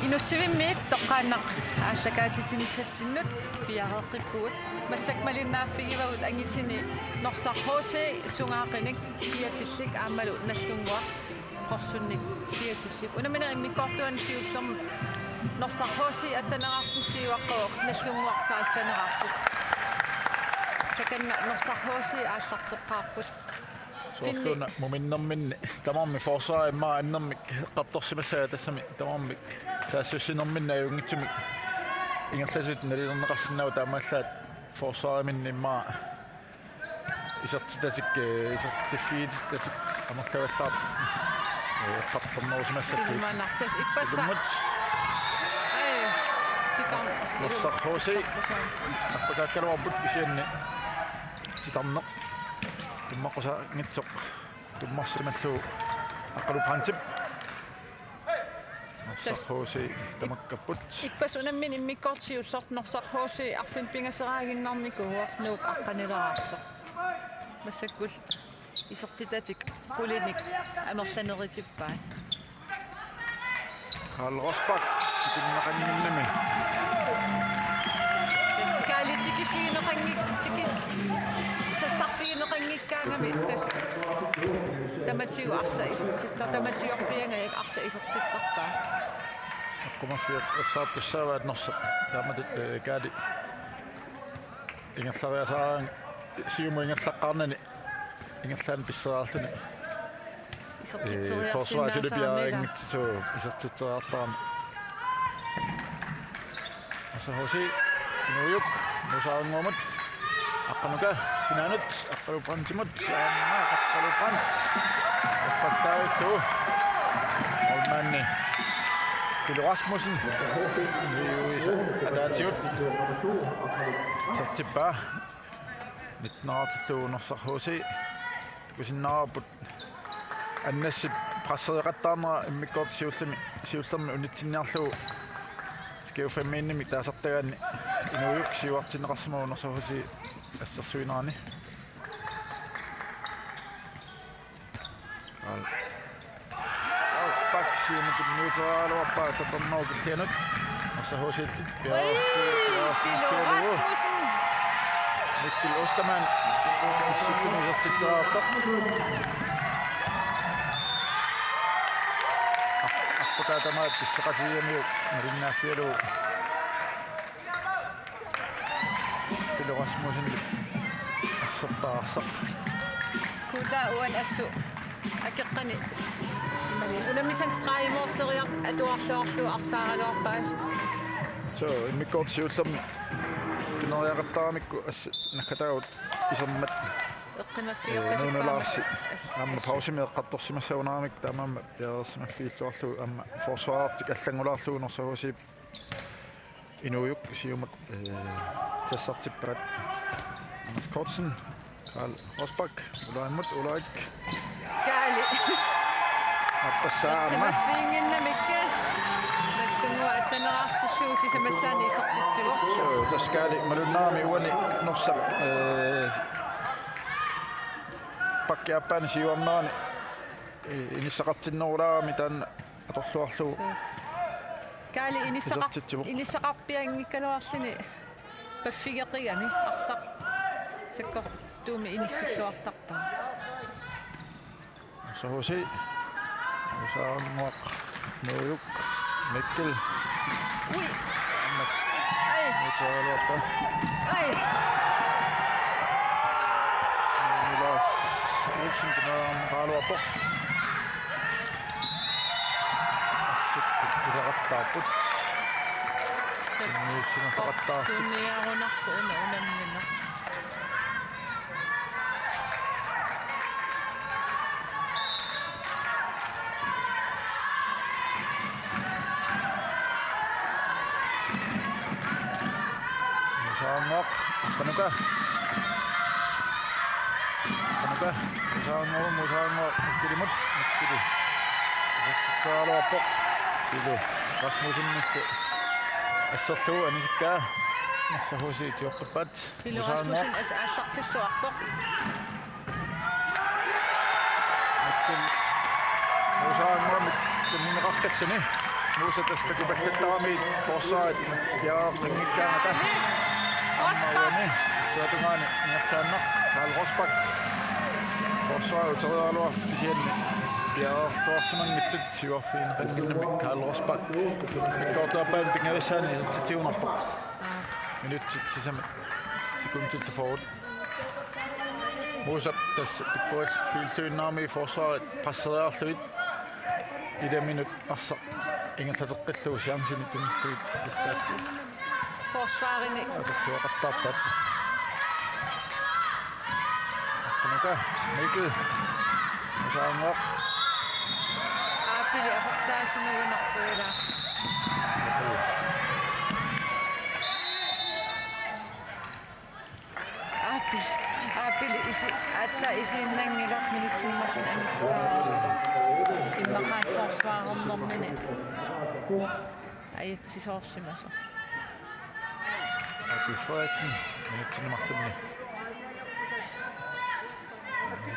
Inussivimmiit toqqaannaq ааллакаатитинissatsinнут пиареэққиппугут массакмалиннааффигивагут ангитини норсархооси сунгаақиник киатиллик аамалу наллунгуа qorsunnik киатиллик унамина иммиккортуан сиуллерм норсархооси аттанераарлу сиуаққоо наллунгуарсаастанераартут таканна норсархооси ааллартеққарпут Soorluuna muminnerminni tamarmi forsvaret immaa annermik qartorsimassaa tassami tamarmik saassussinerminna ajungitsumik ingerlasut nalilerneqarsinnau taamaallaat forsvareminni immaa isertitatik isertiffiit tatik amerlavallaart qartornerusimassallu манартас иппасса ситам норсархооси аппакаккалуарпут кисианни ситарнеқ туммаққуса ngitsoq tummarsimallu аққалупаантип норсархооси тамаккаппут иппас унаммин иммиккортсиуллерт норсархооси арфин пингасераагиннарникуа нуук аққанилараартеқ массаккул исертитатик пулиник амерланеритиппаа Карл Росбак тикиннақанниннами скалитикифигинеқангик тики сассарфигинеқангиккаангами тас таматиу арса исертиттар таматиорпиангаик арса исертиттарпаа аққумаффиат ассааппуссааваат норсақ тааматут каали ингерлариасааран сиумуингерлаққарнани ингерлаан писсераарлуни forsvarsylbiaringitsuu isartitserartaarma асахоси нуйук нусаарнгуумат аққанука синаанут аққалупрантимут аама аққалупрант аффаттааллу олманни Расmussen юуиса атаатиут саттиппаа митнаартиллуунерсархууси кусиннаараппут аннассит прассеэқаттаарнера иммиккорт сиуллерми унитсинниарлугу скеуфаммиинними таасартагаанни инуйук сиуартинеқарсимагунерсархуси ассерсуинерани Спаксиумут нуутраалуарпаа таперноо киллианут ассархуусиилли Расmussen Mikkel Ostermann иссуллумисертитсаартоқ аппатаатамаат писсеқатиямиу мариннааффиалу Mikkel Rasmussen ассертаарсақ куда уан ассу акеққани унамисан страйморсериар атуарлуарлу арсааралуарпаа so иммиккорт сиуллерми кинериақаттарамикку асса наккатагут исермат нуналаарси амма паусимеэққарторсимассаунарамик таамаама пиаерсимаффииллуарлу амма форсваартик аллангулаарлуунерсагусип инуйук сиумат тассартиппарат Anders Kortsen Karl Rosbak Ulaimmut Ulaik Gaali аппассаама тамаффиингиннамикка нассунгуа аттанераартиллууси самассаани исертитсигу so таскаали малуннаами уани норсап паккиаппаани сиуарнерани иниссақартиннерулаарами таанна аторлуарлугу Gaali инissақарпиангиккалуарлини паффигеқигами арсақ саккор туми иниссиллуартарпаа сохоси усаарнуақ нуйук Mikkel уи ай нутаалуарпа ай нилас улсинтнаам qaluarpoq ассуккугартаарпут нуссинатaqattaartik туниарунарпу унаммина Saangok, kanuka, saangok, kirimut, kiri. Kalau apa? Itu, Rasmussen itu, asal anisikka, sahusi tiokpat. Rasmussen ааллартиллуарпо Saangok, minneqartalluni. Muusa tästä kun pellettaami forsvaret ja qinngikkaangata. Rosbach. Tuotungaani ngersaanna Karl Rosbach. Forsvaret terialuartik sianni. Ja forsmangitsut siuarfiin qannunami Karl Rosbach. Mikkortaapaan pingavissaani titiunarpa. Minutsit sisama sekuntit forward. Muusa tässä pikkuil fiiltuinnaami forsvaret passerearluit. Ida minut assa ingallateqqilluu siansini tunnuit istaattis. Forsvarini. Atuqtuaqattaappat. Tanaka Mikkel. Musaangoq. Aapili aportaasumagunarpuila. Aapili isinnangilaq minutsimmarsin anistaa. Imaqaat forsvaarernermini. Ajatsisoorsimasa. Aapil Frederiksen minutsinmarlunni.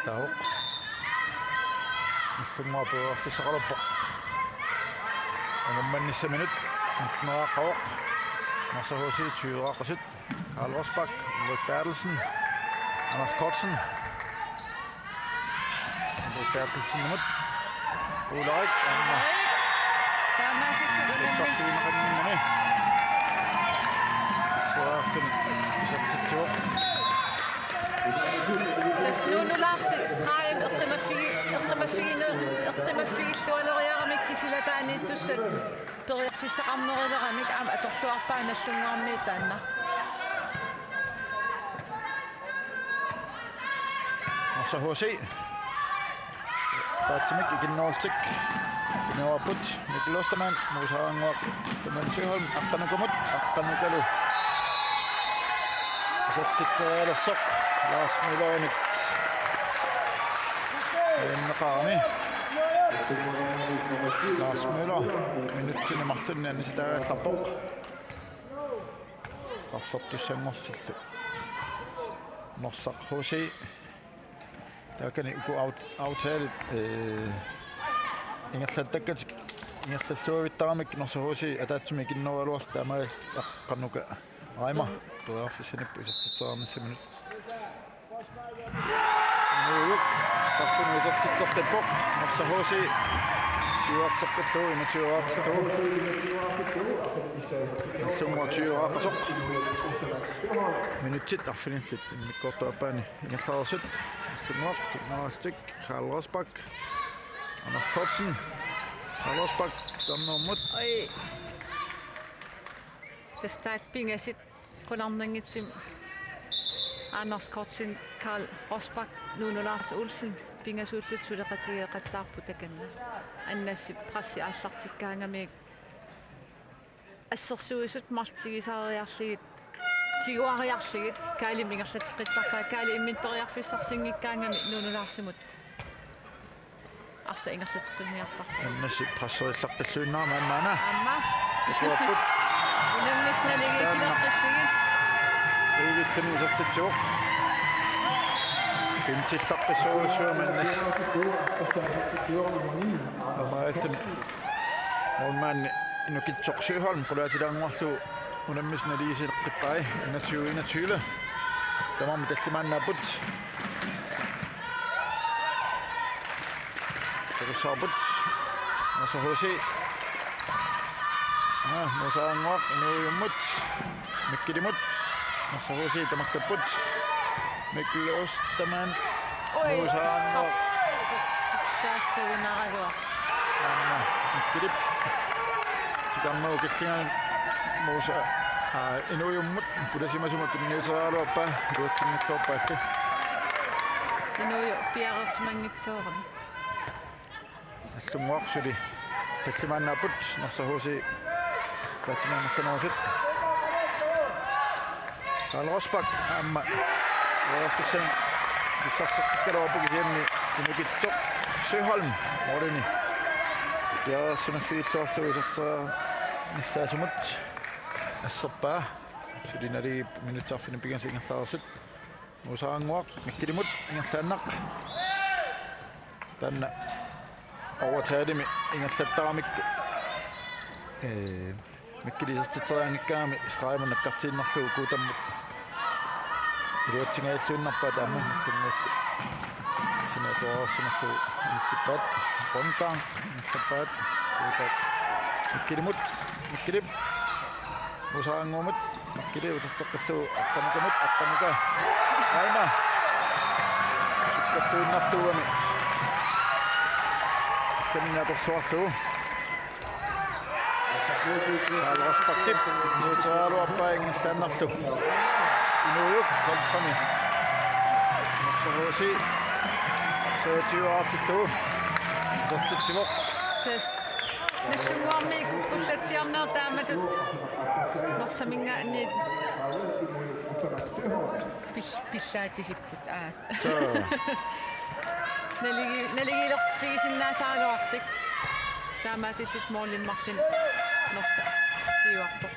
Tauq. Nullumaapua fissaqaluppoq. Angammannissa minut. Nutnuaqaoq. Marsahusi 20 Karl Rosbach, Ulrik Bertelsen, Anders Kortsen. Ulrik Bertelsen minut. Ulrik. Tämä sitten Sofien qannimani. Suartun isartitsuoq. Tas nunularsi straaim eqqimafiillualeriaramik kisilataani tussat periarfissaqarnerileramik aama atorluarpaan nallungaarmi taanna. Marsahusi. Taatsimik ikinnooltik. Kinnoaput Mikkel Ostermann Musaangoq Taman Sjöholm aqqanukamut aqqanukalu. Satsitsereelassoq Lars Müller Naqaami. Lars Müller minutsini marlunni annisitaagallarpoq. Strafsortussanngortillu. Norsaq Husi. Taakani uku aftale ingerlattakkat ingerlalluavittarmik Norsaq ataatsumik innovaluart taamaal aqqanuka aima tuarfissanippu isartitsaarnissa minut. Straffen isartitsertippoq Norsaq siuartseqqalluu imatuaraartittuu. Allumua tuaraaqasoq. Minutsit arfinillit mikkortuappaani ingerlaarsut. Tunnuartik Karl Rosbach. Anders Kortsen. Karl Rosbach stamnummut. Oi. Tästä pingasit qunarnangitsim Anders Kortsen, Karl Rosbach, Nuno Lars Olsen pingasуулlut suleqatigeqattaarpu takanna. Annassi prassi аллартиккаангамик ассерсуисут мартигисаариарлигит тигуариарлигит каалимингерлатеққиттарпаа каали иммин периарфиссарсингиккаангами нунулаарсимут арса ингерлатеққинниартар Annassi prasseriилларпиллуиннаама аммаана. амма Туаппут. унаммисналигисилеққиссигит Уилиллани усартитсуоқ. Финтилларписсуусуаманнас. Амааллани Molmanni inukitsoq Sjöholm qulaatilaanguarlu unammisnaligisilqippai 21 tamam tallimaannaaput tarusaaput Norsaq Musaangoq inuujummut mikkilimut Norsaq tamakkaput Mikkel Ostermann Musaangoq саассагунаралуа mikkilip sitammagu killingaan muusa inuujummut pulasimasumak minniuteraluarpa luatsinngitsoorpaallu инуйу пиарерсимангитсоорами allunguaqsuli tallimaannaaput Norsaq taatimaannerlanerusut Karl Rosbach aamma uarfissan kissarseqqalorpukisianni inukitsoq Sjöholm orlini ja sumaffiilluarluisartera nissaasumut asserpaa sulinali minutsaarfini pigasi ingerlaarsut Musaangoq mikkilimut ingerlaannaq tanna overtaalimi ingerlattaramik миккилисертитсериангиккаами исраиман наккартииннарлуу куутаммут илуатсингааллуиннарпаа таама наллунгуутти синаторсинарлуу итсиппаат понкаан наллаппаат куутаат миккилип мусаангуумут миккилиутертеққаллуу аттамука айма суккаллуиннартууами канинаторсуарлуу алгаспактип нуутераалуарпаингиллааннарлу инуйук контрами сороси сеатиуаартиллуу сортитсивоқ тэс нэсунгуарми куккуссатсиарнер тааматут норсамингаани пиллаатисиппут налигилерфигисиннаасаалуартик таамаасиллут моолиммарлин норса сиуарпо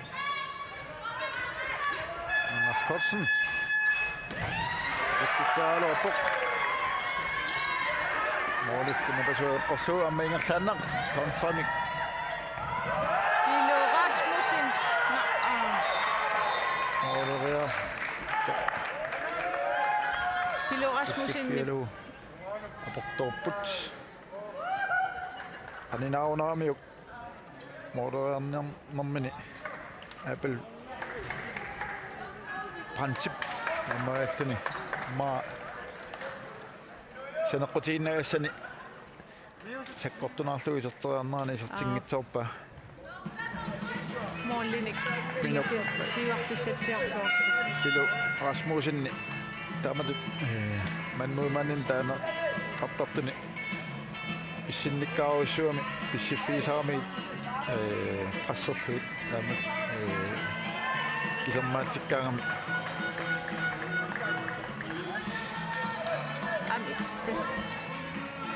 Maskotsen. Итсаалуаппоқ моолиллума пасуэққорлуу аммаингерлааннақ контрамик Пило Расмусен моолериа Пило Расмусен филу апортторпут анинаунаамиук моолериарнермини апл принцип амааллуни ма сенеққутииннагассани саккортунаарлуги сертериарнаани сертингитсоорпа мооллиник пигисин сиуарфиссатсиарсуарсу пилу Расмусенни таамату маннууманин таана қартартуни писсинниккааруссуами писсиффисаами qassерлуит таамат кисаммаатиккаагами тэс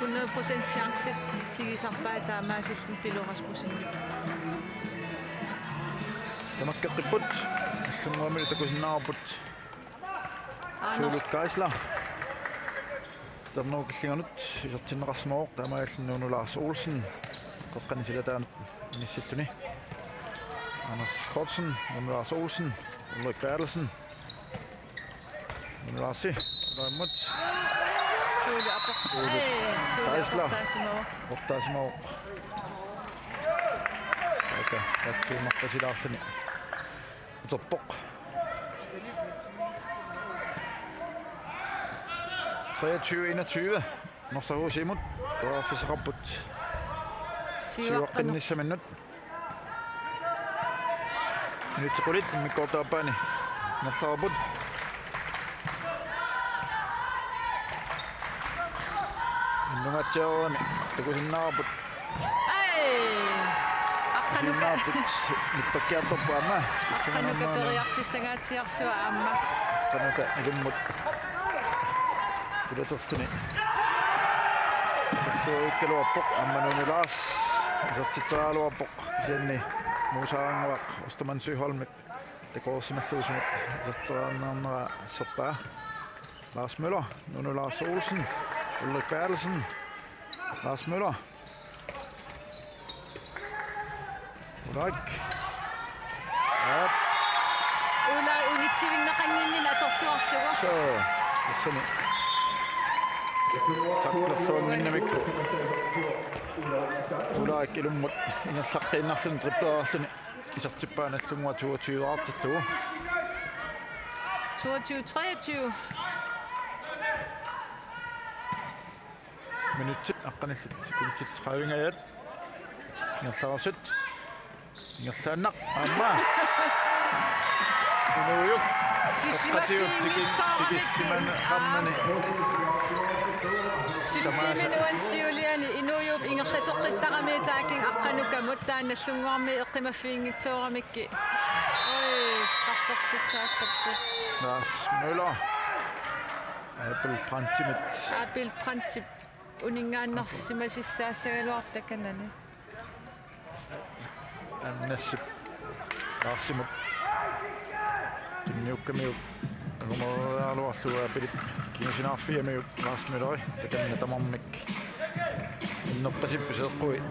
100% chance тигисарпаа таамаасиллун Пило Расмусен тамаккеққиппут аллунгуамили такусиннаарпут суулут кайсла сарнуукиллинганут исертиннеқарсимаоқ таамааллуннууну Ларс Олсен қоққани силатаанут нисситтуни Anders Kortsen, Lars Olsen, Ulrik Bertelsen, Larsi, Raimut, Kajsler, Rottasimov. Okay, det magter sit afsnit. Så bok. 23-21. Når så hos imod, der fisker rapport. Sivakken i minut. Nyt kulit mikkotaapani nasaabut innungatsaawani takusinnaaput akkanuka nippakkiartorpaama akkanuka periarfissagaatiarsua aamma akkanuka ilummut kulaterluni saksuikkaluarpoq ammanunilaas isertitseraaluarpoq kisianni Musaanguaq Osterman Syholmik takorsimalluusumat iserteraarnaarnera serpaa Lars Møller Nunu Lars Olsen Ulrik Bertelsen Lars Møller Ulrik Ulla unitivinnaqanginnin atorluarsuga så tassani taklerluanginnamikku Ulrik ilummut ingerlaqqinarlun trippearalluni isertippaanallungua 22-aartillugu 22-23 minutsit aqqanillut sekuntit 30-ngajat ingerlararsut ingerlaannaq aamma inuuyuk tikissiman qammani Systeminuan siuliani inuyup ingerlateqqittaqami taakin aqqanukamut taannallunguarmi eqqimaffiingitsoramikki qaffaqsissaassappu Lars Møller Apple Prantimit Apple Prantip uningaannarsimasissaassagaluartakanani annassip Larsimut tunniukkamiuk agumoraaluarlua pilip kiusinaarfiamiuk Lars Møller takanna tamarmik Innerpasippiseeqqui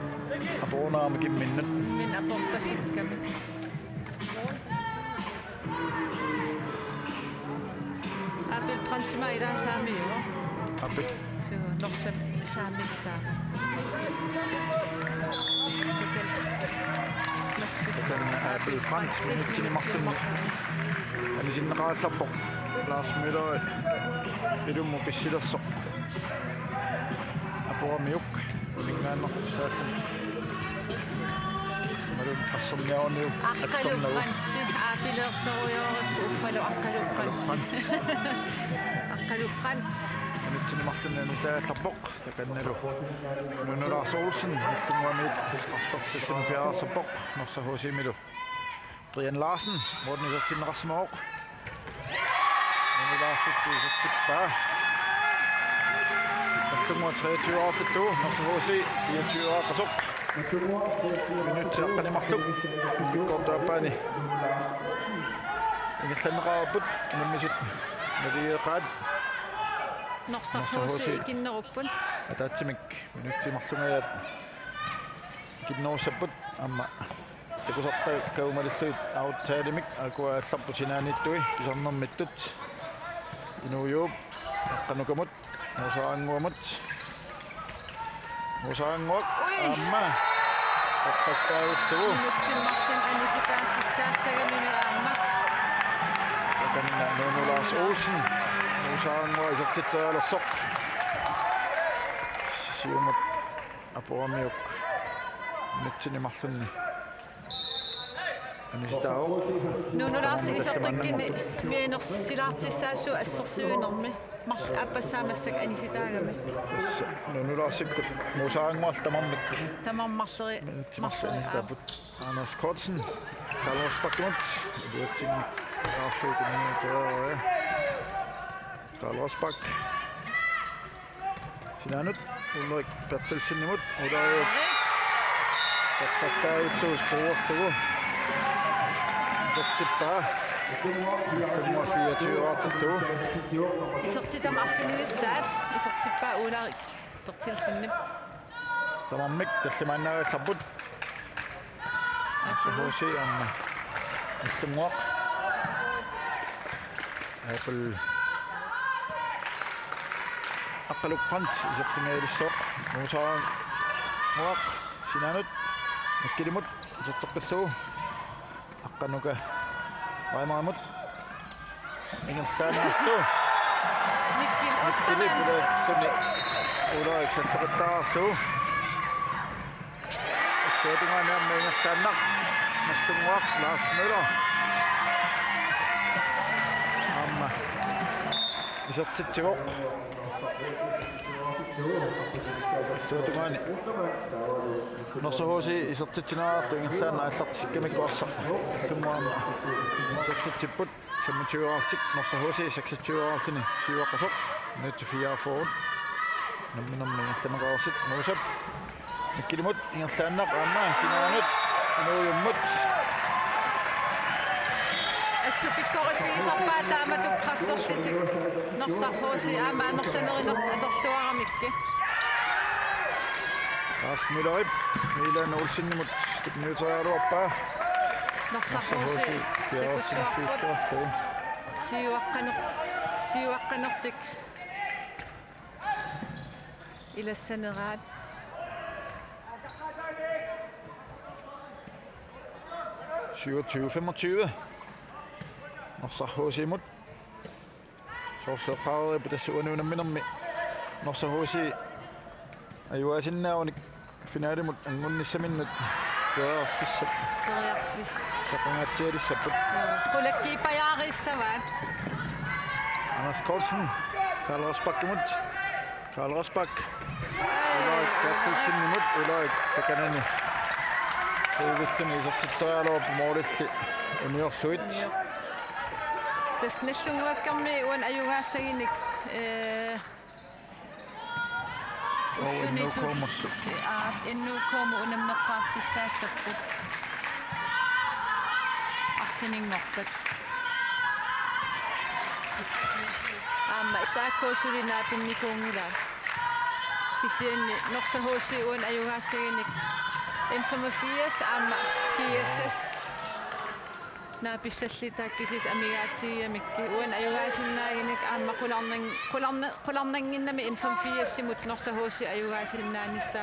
apoornaarmi kimminnut min aportasikkami apil prantsima ila saami jo apik so norsam saamiktaa takan apil prants minutsini marlunni anisinneqaallarpoq Lars Müller ilummu pissilersoq apoormiuk mingaannertussaallun malun qassarniaorniu аққалуппрантси ааpileertoruyorippu uffalu аққалуппрантси аққалуппрант minutsini marlunni taallарpoq takannalu Lars Olsen illunguamiit arsersillu piaarserpoq norsahuusimilu Brian Larsen muornisertinneqarsimooq Larsen allungua 23 aartillu norsahuusi 24 aaqasuq minutsiaqqanimarluk pikkortuappaani ingillanneqaarput nammisut naliiqaat norsarhuusi ikinneruppun атаатсимик минутсимарлунгаят киннооссаппут амма текусарта каумалиллуит аутсаалимик акуаалларпу синааниттуи писарнэрмиттут инуйууп аққанукамут мусаангуамут мусаангуак амма таттаттаагуттугу минутсиммарлун аниситаассассаагамими аама таканна Lars Olsen мусаангуа исертитсаалерсоқ siumut apoamiuk minutsinimарлунни анистао нунулаарси исертаккини миинерсилаартиссаассу ассерсивинерми марс аппассаамассак аниситаагами нунулаарсиккут мусаангуал тамармик тамармарлери минутсимарлунистаапут Anders Kortsen Carlos Backlund уутсин аарлуутинниутаа Carlos Back синаанут уллуик пертэлсиннимут улааю таттааллуус коортугу сатсиппаа иллумма 24 аартиллу исертитам арфинивиссаат исертиппаа улаарик пертэлсиннип тамармик таллимааннаагалларпут сохоси амма иллуммуақ апл аққалуппант исертингаалиссооқ мусаан муақ синаанут наккилимут исертеққиллугу аққанука ваймаамут ингерлаанерлу миккил остаман килипулаатсуни улаик саллеқиттаарлу Skødingarne iнгерлааннақ наллунгуақ Lars Müller амма исертитсигоқ Skødingarne норсохоси исертитсинаарту ингерлаанна аллартиккамиккуарсақ аллумаама исертитсиппут 25-артик норсохоси 26-арлуни сиуаққасоқ 94 намминэрми ингерланеқарсит нуусап Nikkilimut ingerlaannaq aamma sinaanut inuuyummut assupikkoriffiisarpaa taamatut qasserlitik norsarhuusi aama anerlaneriner atorluaramikki Lars Müller Milan Olsennimut stipniutarialuarpaa norsarhuusi piarsinfiittuarlu siuaqqanertik ilassaneraat Norsarhuusimut soorleqqaareripu tassuanuunamminermi norsarhuusi ajuaasinnaarunik finaalimut angunnissaminnut keerarfissat saqangatsialissapput qulakkiipajaarissavaat Anders Kortsen Carlos Back ulaik tatsilsinnimut ulaik takanani Uvilluni isertitsarialuarpu moolilli uniorluit tasnallunguakkarmi uan ajugaasaginik innuukuumu unammeqqaartissaassapпут арфинингортат аама исааккуусулинаа пинникуунгилаа kisianni norsahoosi ayugaasiginik infamaffias aama kiassas naapissallita kisis amigaatigiamikki uan ayugaasinaaginik aama qularnanginnami infamfiassimut norsahoosi ayugaasinnaanissa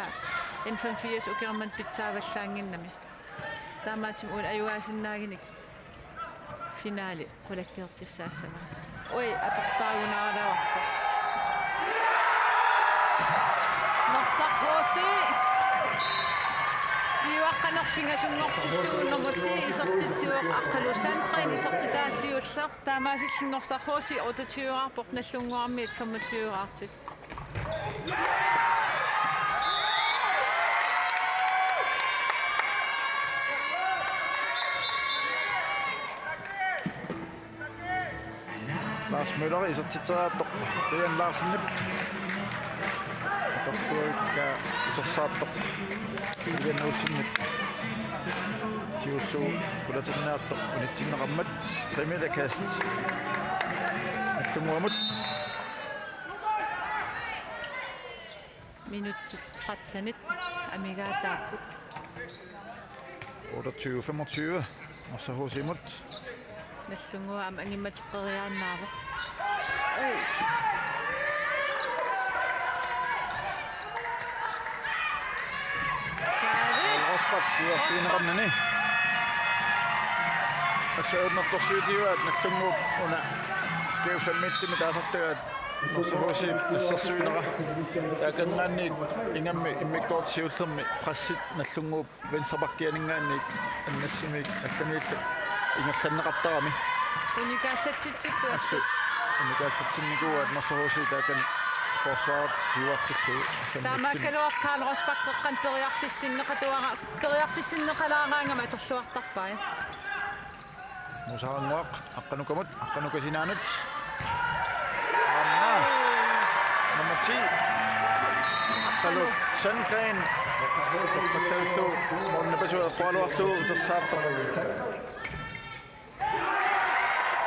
infamfias ukiarman pitsaavallaanginnami taamaatim uan ayugaasinaaginik finaali qulakkiortissaassama oi apertaagunaaralawarpa norsahoosi siuaqqanerpingasunngortissuunnermuti isertitiuq aqqalusantrin isertitaasiulleq taamaasillunnorsarhoosi ututiuarpoq nallunguarmiit fammutiuaartik Lars Møller isertiteraattoq Brian Larsen-nip tortuikka usersaattoq igannuusinnip tiullu kulatinnaartoq unitsinneqarmat Strimilakast allumuamut minuttit 13 amigaataarput 28-25 norsahoosimut nallungua am angimmatеққериааннаава ой Rosbach siuarfiineqarnani assaunnertorsuutiuaat nallunguup una skeufammitsimi taasartagaat norsahoosi nassarsuineqa taakannaanniit ingammi immikkoortisiullermi prassit nallunguup venserpakkianingaanniik annassimiik allaniilla ingallanneqartarami unikaallatsitsikku assu unikaallatsinnikuat norsahoosi taakan forsvaret siuartikku таамааккалуар Карл Росбаккеққан периарфиссиннеқалаараангама торлуартарпаа мусаарангуақ аққанукамут аққанукасинаанут амма намати аққалу Sandgren тоққаллу моннапасуа қуалуарлу терсаартар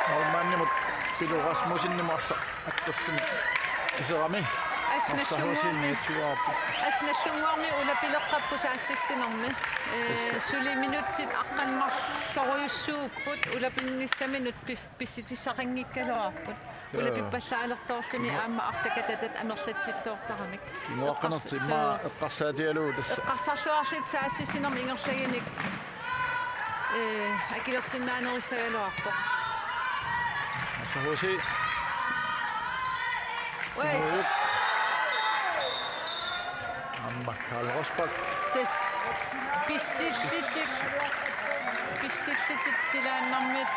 норманнимут пилу Расмусиннимарса аттуттуми исерами аснallunguarmi ulapilеққаппу саассиссинерми сулиминутсит аққанмарлорюссууппут улапинниссаминут писситиссақангиккалуарпут улапиппаллаалерторлуни аама арсакататат амерлатситтоортарамик киноаққанерти имма эққарсаатиалуу тасса эққарсарлуарлит саассиссинерми ингерлagиник акилерсиннаанерissагалуарпо сахоси ой амма Карл Росбак тэс писсиллитик силааннармит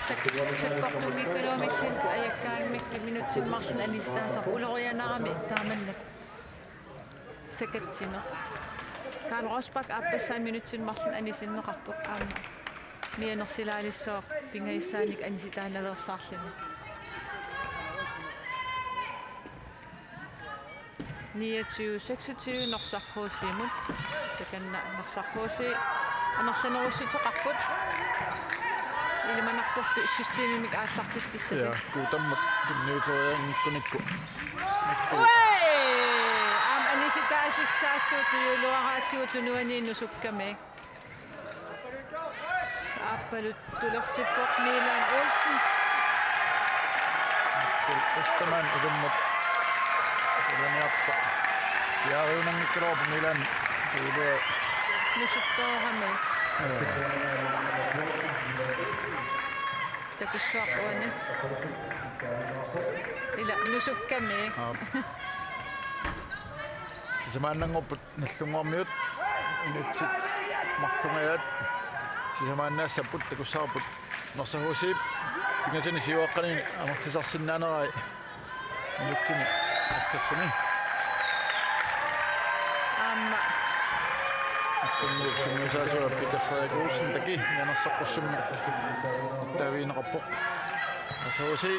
саппортунгиккалуамиллин аяккаангмикки минутсинмарлун анистаасар улорианарами тааманнак сакатсина Карл Росбак аппассаа минутсинмарлун анисиннеқарпут аама мианерсилаалиссоо пингаиссааник аниситааналерсаарлуни 29-26 norsarhuusiimut takanna norsarhuusi anerlanerussutеқарпут илиманарпорли системимик ааллартитсиссасик ja kuutammat tunniuteriangikkunikku ой ам аниситаасиссаассуу тиулуараатигу тунуаниинну сукками аппалут тулерсиппоқ Милан Олсен Österman ugammat яарунангиккалуарпу Милан тулуа нусуттоорами такуссуақуани ила нусукками сисамааннангорпут наллунгуармиут инутсит марлунгаят сисамааннаассаппут такуссаарпут норсахуусиип пингасани сиуаққани амартисарсиннаанерай инутсини аккассани аама суммисаасуа Питер Frederik Olsen таки янерсаққуссумми тавиинеқарпоқ норсахууси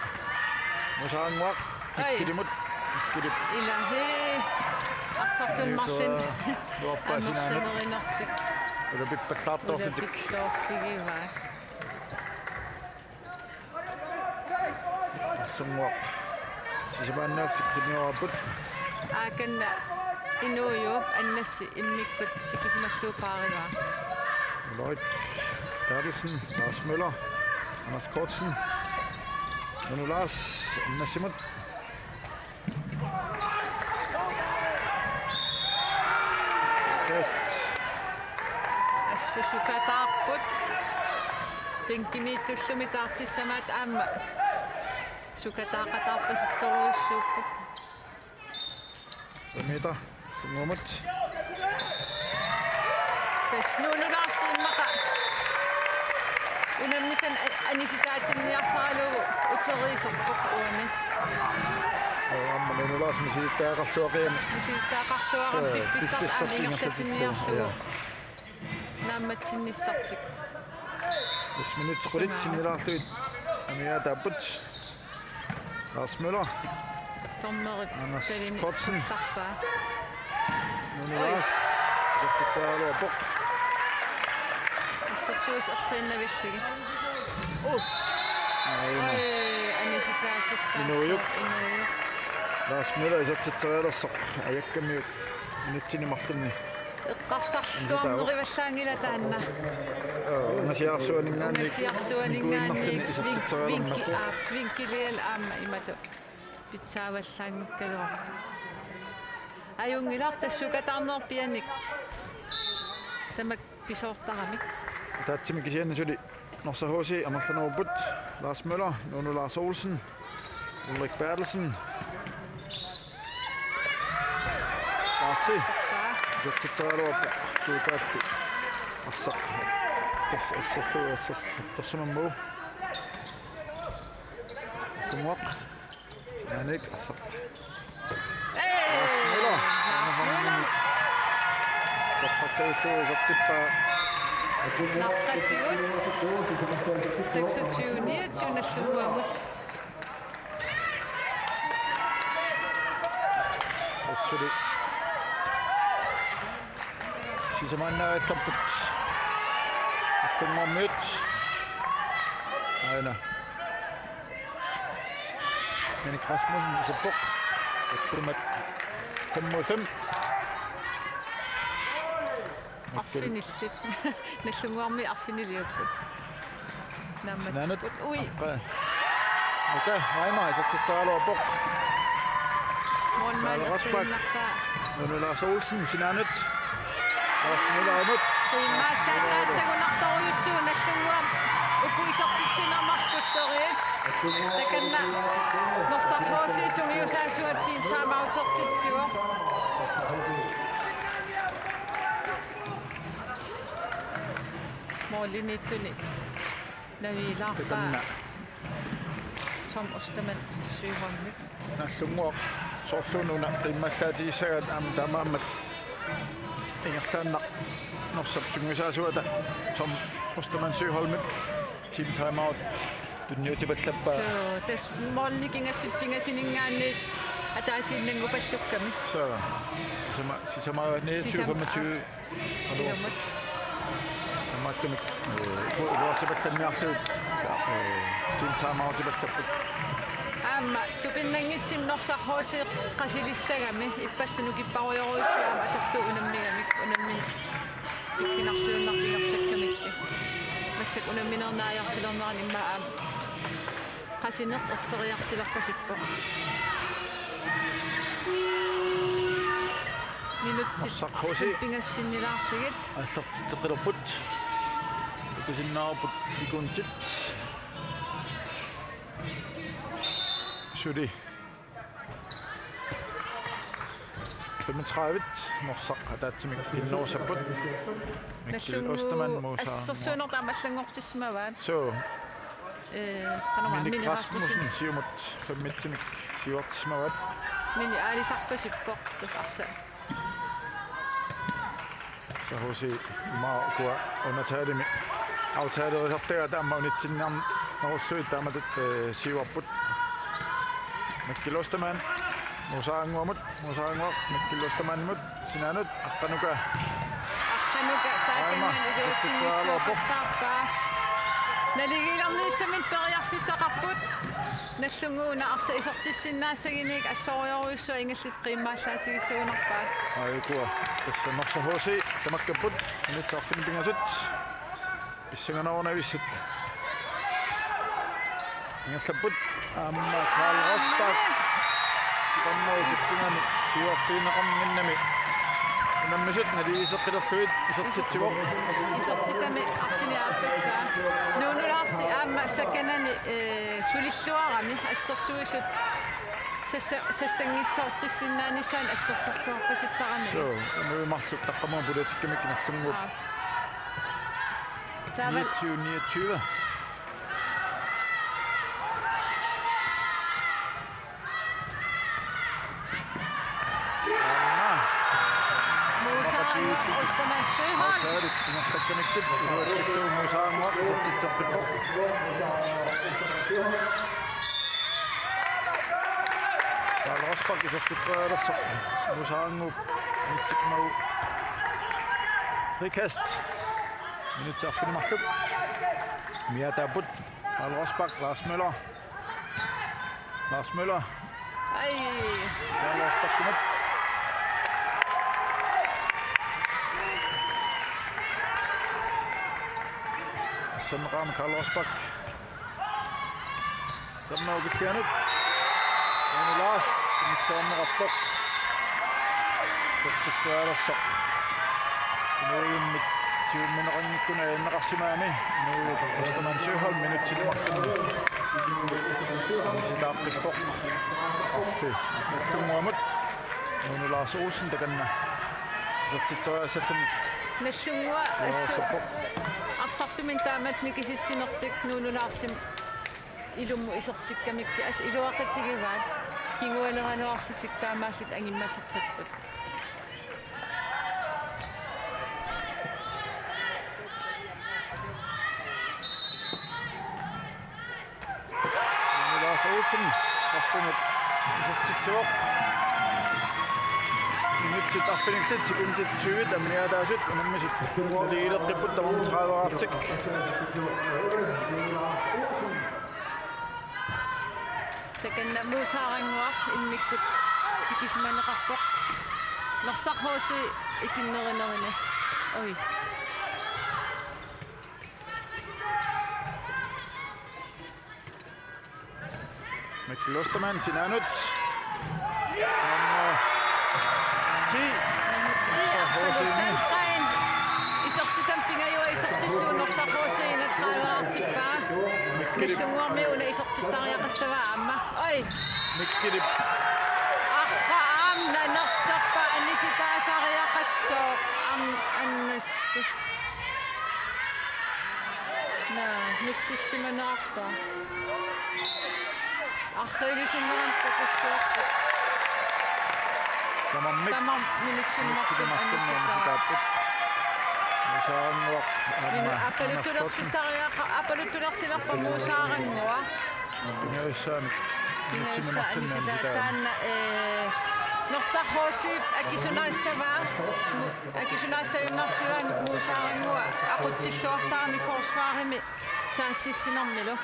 мусаангуақ иккилимут иккилип илахи арсартун марсин луаппаасинаанут амерсанеринартик улапиппаллаарторлутик торфигива суммуақ сисамааннаалтик тимиораппут Aakan inuujuup annassi immikkut sikisimalluupaarigaa. Ulrik Bertelsen, Lars Møller, Anders Kortsen. Men nu Lars Nassimut. Kast. Assusukataarput. Pinkimiittullumi taartissamaat aamma. Sukataaqataarpasittoruissuupput. 5 meter. Tungumut. Kas nuunulaarsiimmaqa. Unammisan anisitaatinniarsaalugu uteriiserpoq uuni. Amma nu Lars misiittaaqarluaqim. Misiittaaqarluaram piffissart aaningerlatinniarlugu. Naammatsinissartik. 5 minutter qulitsinnilaarluit. Amia tapput. Lars Møller. Tormerit Anders kalini Kortsen. sarpaa. Nu Lars. Jattataaluarpoq. Assersuus ertiinnavillugi. Aina. Anisitaasissaan. Inuujuk. Inuujuk. Lars Møller isattatarialersoq ajakkamiuk minuttinimarlunni. Eqqarsarluarnerivallaangila taanna. Ngasiarsuaningaanni. Unasiarsuaningaanni vinkilial aamma imatu pitsaavallaangikkaluar. Ajungilar tassukataarnerpianik. Tamak pisoortaramik. Taatsimik isiannisuli Norsahusi amallanuuput. Lars Møller, Nuno Lars Olsen, Ulrik Bertelsen. Larsi. Jattataaluarpoq tuutaallu assaq. Assallu tassamammu. Tumuaq. Anik assaq. Lars Møller. Tappakkauttu satsippaa. Naqqatigut 26 29 Tassuli. Sisamannaallorput. Akkummammut. Aina. Henrik Rasmussen isappoq. Akkumat 5-5. Affinillit. Nallunguarmi affiniliupput. Nammatput. Ui. Okei, Aima isattataaluarpoq. Monmaannerpinnarpaa. Nuno Lars Olsen sinanut. Lars Møller amut. Kuimmaassaaqaassagunartorujussuun nallunguam upuisartitsinarmarpussori. Takanna norsarpoosi sungiusaasuatiin taamautertitsiuor. Mooliniittuni naviilaarpaa. Tom Osterman syyhormik. Nallunguaq sorlununa qimmallaatigissagat aam tamaammat ingerlaannaq norsap sungiusaasuata Tom Osterman Sygholmik team timeout tunniutipallappaa So tas moolnikingassipingasinningaanniit ataasiinnangupallukkami. så sisama 29-25 Isamut. ammattamik uarsipallanniarluut team timeout ipallappat Aamma tupinnangitsim norsarhuusiiq qasilissagami ippassnukipparuyoruissuama atorlu unammigamik unammin ikkinarsuunnarpingerlakkamikki. Massak unamminernaajartilernerani imma aam qasineq erseriartilerpasippoq. Norsarhuusi. Pingassinnilaarsigit аллартитеқилерпут укусиннаарпут секундтит сули 35 norsaq ataatsimik innoosaput Mikkel Osterman Mosa assерсуунертаамаллангортиссмаваат so канама Henrik мини Rasmussen siumut 5 siuartismavat мини аалисарпасиппоқ тус арса så hos i Markua undertagemi aftalerisartaga taamma unitsinniarn norulluit taamatut siuarput Mikkel Osterman Musaanguamut Mikkel Ostermanmut sinanut aqqanuka аққанука таакангаан илуутсинниттуақартаарпаа Naligilorniissamit periarfissaqarput nallunguuna arsa isortissinnaassaginik assorioruyussua ingallut qiimmaallaatigissuunerpaat. Aikua. Tässä Norsa HC tamakkaput. Nyt tarfin pingasut. Pissanganornavissut. Ingallaput. Amma Karl Rosbach. Siqannoi kissingani siuarfiinaqarminnami. Nammisut naliiseqqilerluit isortitsivoq. Isortitami arfini aappassaa. Nuunulaarsi aamma takanani sulissuarami assersuisut sassangitsoortissinnaanissaan assersorluarpasittaqami. So, nuimarlut taqqamaa poliitikkimik nallungup. Taaval 29. Ostamaan syöhön. Saarit nallakkaniktit uatsiktuu muusaanguaq isortitsertippoq. Karl Rosbach isortitseraalersoq muusaanguup mitsikmau Rikast. Minutsaarfinimarluk. Miataaput. Karl Rosbach, Lars Møller. Lars Møller. Ai. Karl Rosbach kumut. Samram Karl Rosbach. Samma uqillianut. Lars mittoornerarpoq. Sortitseraalersoq. Nuimmit tiummineqangikkuna innaqarsimaami. Ostamaan Søholm minutsilluarluni. Sitaaqqipoq. Affi. Nallunguamut. Lars Olsen takanna. Sortitseraassalluni. Nallungua arsartumin taamat mikisitsinertik nuunulaarsim ilummu isortikkamikki as iluaqatigivaat kingualeranuarlutik taamaallut angimmaterpapput. Lars Olsen starfunut isortitsivoq. Nyt tarfiniltit sekuntit 20 amniataasut nammisut liilerqipput tamartraavaartik. Takanna muusaaranguaq immikkut tikismaneqarpoq. Norsarhoosi ikinnerinerinne. Oi. Mikkel Ostermann sinanut. Sanqain isortitampingajua isortissuunorsarhuusiina traavaartikpaa nallunguarmiuna isortittariaqassava aamma oi Mikkilip arra aamna nertarpa anisitaasariaqassoo annassu mitsissimanerarpaa arruilisinnerantakussuarpa Tamam minutsilmarsun annisitaapput. Musaaranguaq Minu apaluttulertinerpa muusaaranngua. Pingaissaamik. Pingaissa annisitaattaan norsarhuusiip akisunaissajunnarsivaan muusaaranngua aqutsilluartaarmi forsvaarimi saassissinermilu.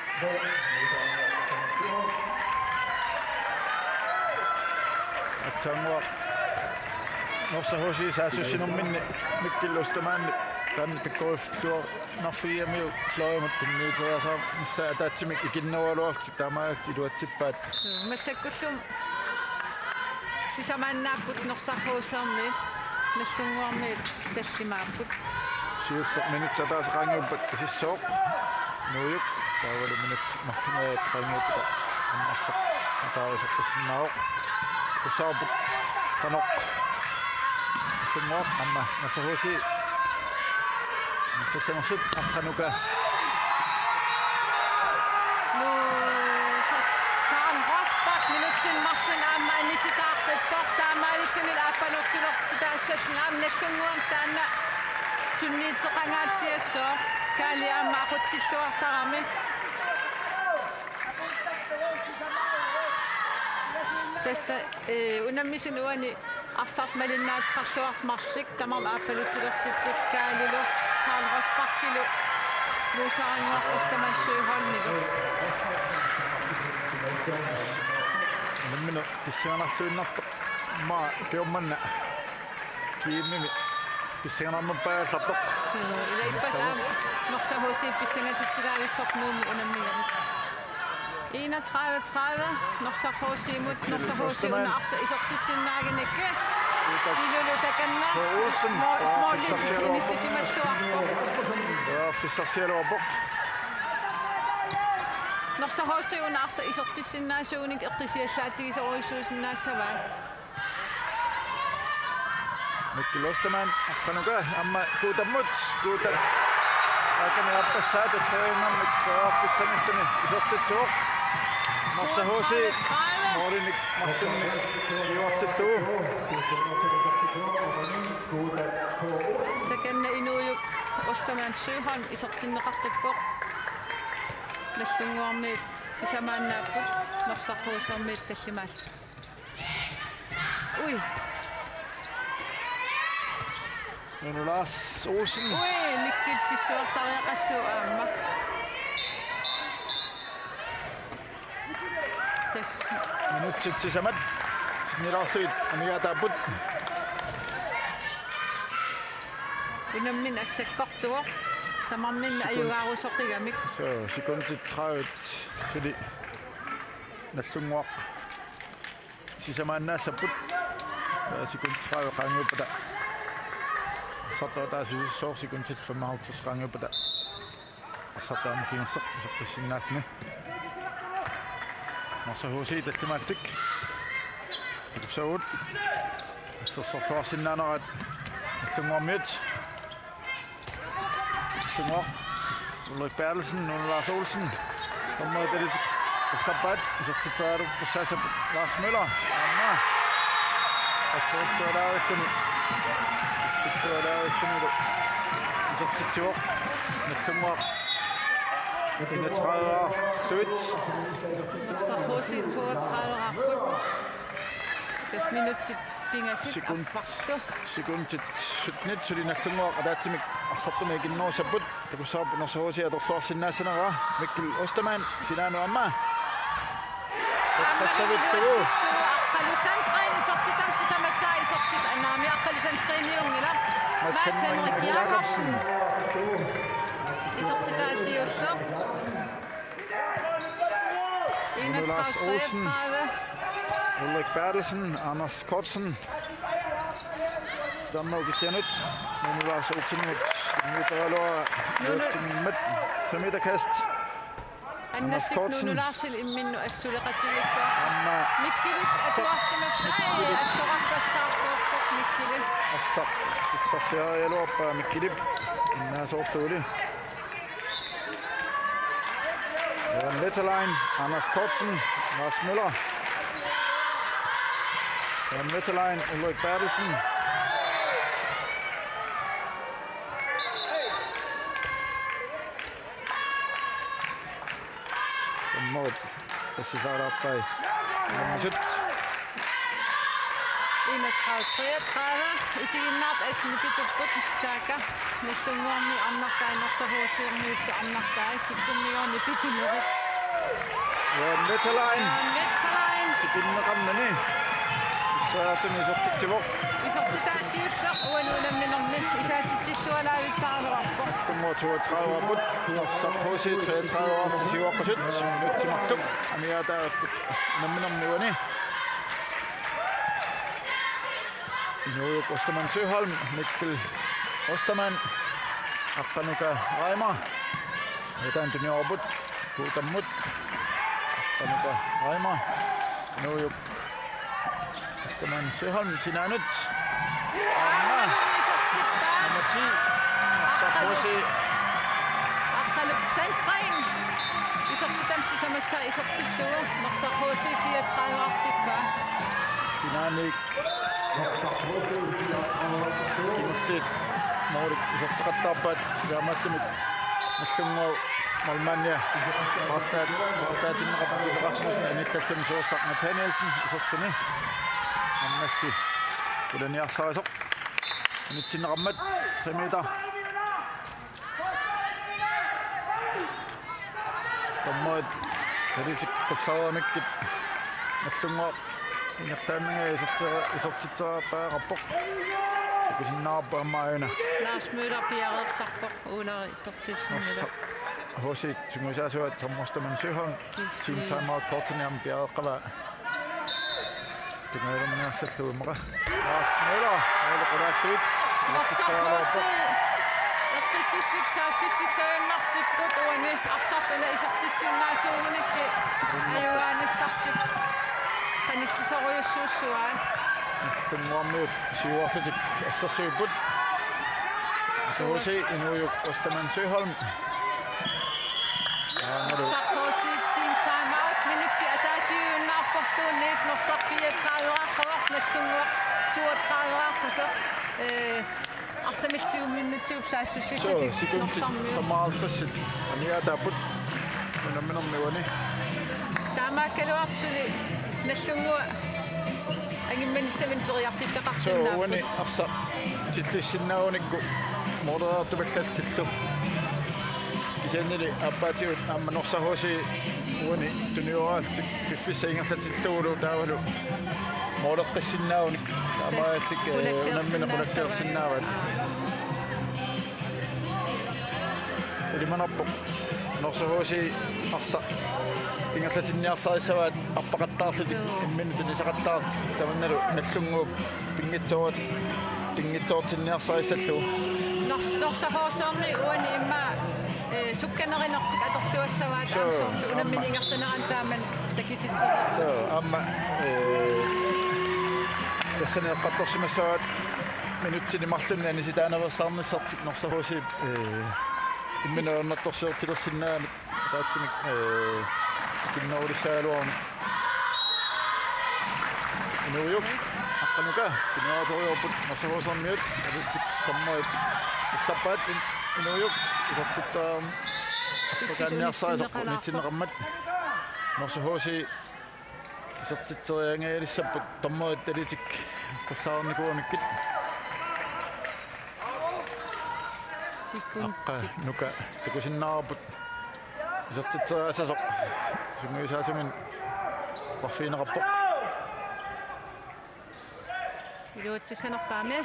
Atsanguaq Norsa HC saassussinerminni Mikkel Ostermann tan pikkoiftuor narfiamiu floriamut pinniuteriasaa missaa taatsimik ikinnerualuartik taamaalti iluatsippaat Massakkullum sisamannaapput norsarhuusermiit nallunguarmiit tallimaapput siuttoq minutsataasaqaangiuppat isissooq nuuyuk taavalu minut marlunaat qaangiuppa annarsoq taavaseqqissinnaavoq usaaput qanoq tungoq amma Norsa HC tassanersut aqqanuka Karl Rosbach minutsilmarsun aamma annisitaaqqippaq taamaalillunil aappanukkilertitaassallun aam nallunguam taanna sunniitseqangaatsiassoo kaali aamma aqutsilluartarami tässä unammisin uani arsartmalinnaatiqarluartmarsik tamam aappaluttulersipput kaalilu Karl Rosbachkilu Muusaaringoq ustamanssuuholnigu. Minnu pissianarluinnarpa ma kiummanna kiinnimi pissianarnuppaallaptoq. Ila ippasaam norsahuusi pissangatitsilaavissornuumi unammigaru. 31 norsarhuusiimut norsahuusi unaarsa isortissinnaaginikke. Ilulu takanna. Moolli inissisimassuarpo. Ja, fissarsialuarpoq. Norsahuusi unaarsa isortissinnaasuunik eqqisiallaatigisoruissuusinnaassavaa. Mikkel Osterman aqanuka amma kuutammut kuuta akani appassaat etteenammik affissamittani isortitsuoq norsahuusi moorinik martunni siuartittuu Takanna inuuyuk Osterman Sjöholm isortinneqartippoq. Nallunguarmiit sisamaannaappu norsarhuusermiit tallimaal. Ui. Lars Olsen. Ui, Mikkel sissuartariaqassuu aamma. Tas Minutsit sisamat siniraarluit amigaataaput unammin assakkortuoq. Tamarmin ayugaarusoqigamik. so sekundet 30 suli nallunguaq sisamaannaassaput sekundet 30 qaangiuppata Sato taas is zo sekundet 55 qaangiuppata Sato kiinnerleq isoqqissinnaallni Norsahuusi tallimaaltik Saud Sassorluarsinnaaneraat nallunguarmiut Schumacher, Ulrik Bertelsen, Lars Olsen. Kommer det lidt klappat, så tager du på Sasa Lars Møller. Amma. Og så går der ikke nu. Så går der ikke nu. Så til år med Schumacher. Det er 30 år slut. Norsahuusi 32 rapput. 6 minutter pingasit affarlu. Sekundet 17 så det er Schumacher, og der er til mig. Sattumi ginnoosaput takussaap norsahuusi atorluarsinnaassanera Mikkel Osterman sinaanu amma tattavittugu aqqalusan traini sortitam sisamassaa isortis annaami aqqalusan trainiungila Mads Henrik Jacobsen isortitaasiusser 31-33 Ulrik Bertelsen Anders Kortsen Stannaukitjanut Nunu Lars Olsen Nytteralua med 5 meter kast. Anders Kortsen. Nunu Larsil imminnu assuleqatigiikka. Mikkilis atuarsimassai assuqaqqassaarpuuqqoq Mikkili. Assaq issarsiarialuarpa Mikkili innaasoortuuli. Netterlein Anders Kortsen Lars Møller. Netterlein Ulrik Bertelsen. Mod tässä saadaan päin. Nyt 31-33 isiginnaart asnipitupput taaka nallunguarmi arnartai norsahuusiormiussu arnartai kikkummigoorni pitinerit Netterlein. Netterlein Tikinneqammani. Saatuni sortittivoq. isortitaasiussaq uanuulamminerni isaatitsillualaavittaarluarpo. Nummer 32 rapput. Norsahuusi 33 år til siuaqqasut. Nyt timarluk. Amiata namminerniuani. Inuuyuk Osterman Sjöholm, Mikkel Osterman, Aqanuka Raima, Etantuni Orbut, Kuutammut, Aqanuka Raima, Inuuyuk Osterman Sjöholm, Sinaanut, Amma, nummer 10, Norsahuusi. Aqaluk Sandgren, isortitam sisamassa isortissuu, Norsahuusi 34 artikka. Sinaanik. Kimuttit Moorik isortiqattaarpaat jaamaattumik nallunguau Malmania Martaatinneqarpuni Rasmussen anillallumi suussaq Nathanielsen isortuni ammassi ulaniarsaarisoq nitsinneqarmat 3 meter tommoit taritik qullarnikit nallunga ingerlaamanga isortiteraappaaqarpoq takusinnaarpa ammaayuna Lars Møller piarersarpoq uuneri tortissimila hosit sungusaasuat sammostaman syhon team timeout kortiniam piareqqala tingailumniarsalluumaqa Lars Møller qulaattuit Eqqissiffit saassississaannarsipпут уани арсарлуна исартиссиннаасуугинакки аюгаанissartik qanissisoriussuussuaa Tummuammiut siuarlutik assarsuiput Sosi inujuk Ostaman Syholm Sarkozy team timeout minutti ataasiuunnaarporluunniit norsar 34 nallunguaq 32 арсамитсиу минутиуп саассуссисатик норсармиу самаалтасsit аниатаапут наминэрмиуани таамааккалуарсули наллунгуа агимманиссамин периарфиссақарсиннааппут уани арса тиллиссиннаагуникку модераартумаллатсиллу кисаннили аппаатиут аама норсахуси уани туниораалтик пиффиссаингерлатиллугулу таавалу модеққиссиннаагуник амаатик наммина пулаккерсиннаават илиманарпо норсахуси арса ингерлатинниарсарисаваат арпақаттаарлутик имминутун исақаттаартик таманналу наллунгууп пингитсоортинниарсарисаллу норсахоосаарни уани имма сукканеринертик аторлуассаваат аамсоорлу унамминингерланеран тааман такититсиги амма тассане qattorsimassavaat minuttini marlunni anisitaanerissarnissartik norsahusip imminernertorsiortilersinnaamik taatsimik kinnerulissaaluarni inuujuk aqqanuka kinneraatoriorput norsahusarmiut alitik tammoit иллаппаат inuujuk isortitsaarm аппакаанниарсаасаққу нитсинеқармат норсахуси сертитсериангaalissapпут таммоит талитик куллаарникуамиккит секундтик нука такусиннаарпут сертитсериасасоқ сумиусаасумин парфинеқарпоқ илуутсисанерпаами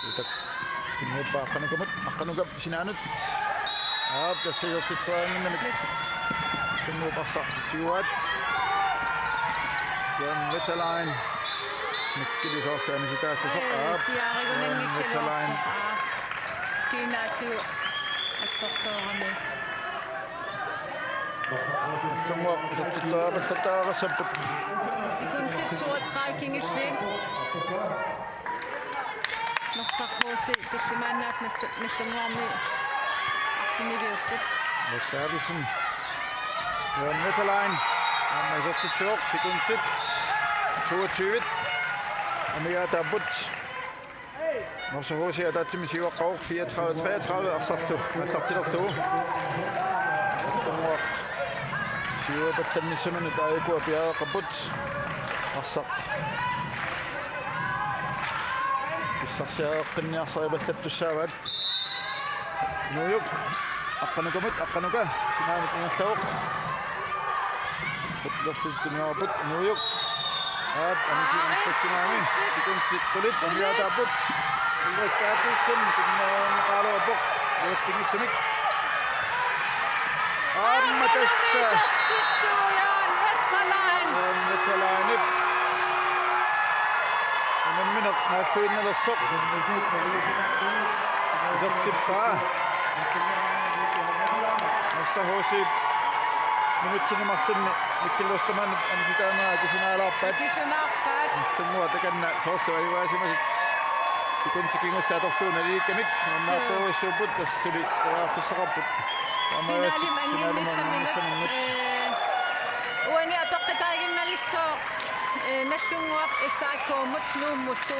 итак кинууппа аққанукап синаанут тассиертитсериангиннамик кинуупарса тиуат Jan Vetterlein Mikkelisorganisitaassasоқ тиаригунангиккалуарпа кинаатиу аккортоорами сумма сертитсериапаллатаарассаппут секундтик 32 кингиллиин норсархууси писсимаанаапнат наллунгуарми арфинивиуппут Bertelsen Jan Vetterlein amma isortitsuoq sekundtit 22 amiataaput Norsahusi ataatsimi siuaqqaruq 34-33 arsarlu аллартилерлугу аллумуақ сиуапалланниссамани таайкуа пиареққаппут арсақ иссарсиареққинниарсарипаллаттуссааваат нуйук аққанука синаамик ингерлауқ Loftustunnaaput Nuyuk anisiinnassinaami sikuntsittulit amiataaput Ulrikkaatisen tunnaanqaaluappoq uatsingitsunik aamma tassa Jan Vetterlein unammineq naalluinnalersoq isertippaa Norsahusi minuttini marlunni Mikkeli-Ostaman anisitaaneraa kisinaalaarpaat sumua takanna soorlu ayuaasimasit sikuntikingulla atorluuna liikkamik nannaaqquurissuuput tassuli uaarfissaqarput Finaalim anginnissamina uani apeqqitaaginnalissoo nallunguaq issaakkuumut nuummullu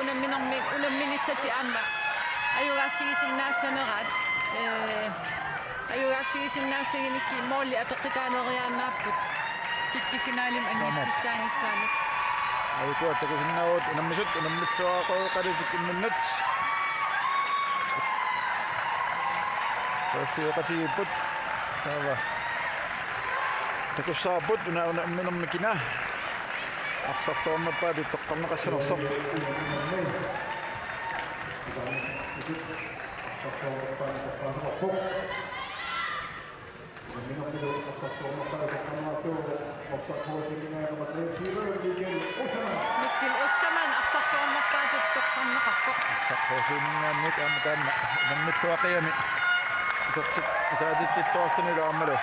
unamminissati aamma ayugaaffigisinnaassaneraat ayugaaffigisinnaassaginikki moolli apeqqitaaleriaannaarput kikkifinaalim angitsissaangissaanut ayukuat takusinnaavut unammisut unammissuaqoqalitik imminnat Fiiqatigipput taava takussaarput una minnermikina арсарлуарнаппаат тоққарнеқассанерсоқ Mikkel Österman арсарлуарнаппаатут тоққарнеқарпоқ саққусиннаанник амтаанна наммиллуақиами сертит саатиттиллуарлунилуармалу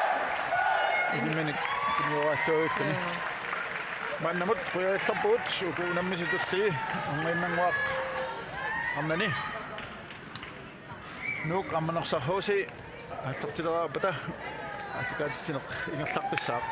имминик кинуааллуиллуни маннамут қуяалларпуут укуунаммиситулли ангиннангуақ аммани нук амманерсархууси аллертилераапата аллукаатитсинеқ ингерларписсаақ